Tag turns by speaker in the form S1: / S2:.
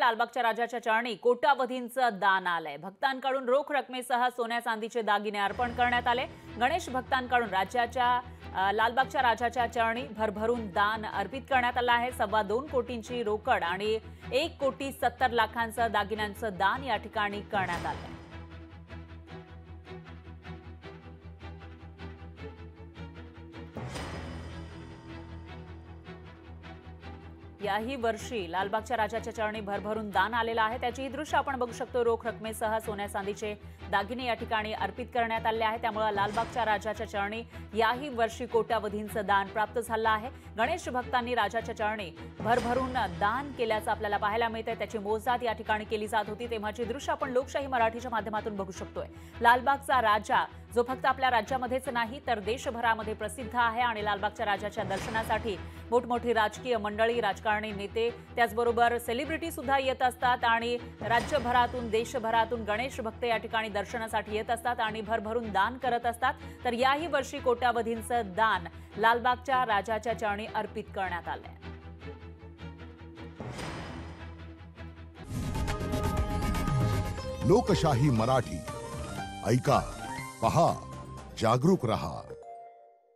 S1: लालबागच्या राजाच्या चरणी कोट्यावधींचं दान आलंय। भक्तांकडून रोख रकमेसह सोन्या चांदीचे दागिने अर्पण करण्यात आले। गणेश भक्तांकडून लालबागच्या राजाच्या चरणी भरभरून दान अर्पित करण्यात आलं आहे। 2.25 कोटींची रोकड आणि 1,70,00,000 दागिन्यांचं दान या ठिकाणी करण्यात आलंय। याही वर्षी लालबागच्या राजाच्या चरणी भरभरून दान आलेलं आहे। त्याची दृश्य आपण बघू शकतो। रोख रकमेसह सोन्या चांदीचे दागिने या ठिकाणी अर्पित करण्यात आले आहे। त्यामुळे लालबागच्या राजाच्या चरणी याही वर्षी कोट्यावधींचं दान प्राप्त झालं आहे। गणेश भक्तांनी राजाच्या चरणी भरभरून दान केल्याचं आपल्याला पाहायला मिळतंय। त्याची मोजदाद या ठिकाणी केली जात होती, तेव्हाची दृश्य आपण लोकशाही मराठीच्या माध्यमातून बघू शकतोय। लालबागचा राजा जो फक्त आपल्या राज्यामध्येच नाही तर देशभरामध्ये प्रसिद्ध आहे आणि लालबागच्या राजाच्या दर्शनासाठी मोठमोठी राजकीय मंडळी, राजकारणी नेते, त्याचबरोबर सेलिब्रिटी सुद्धा येत असतात आणि राज्यभरातून देशभरातून गणेश भक्त या ठिकाणी दर्शनासाठी येत असतात आणि भरभरून दान करत असतात। तर याही वर्षी कोट्यावधींचं दान लालबागच्या राजाच्या चरणी अर्पित करण्यात आलंय।
S2: लोकशाही मराठी ऐका, पहा, जागरूक रहा।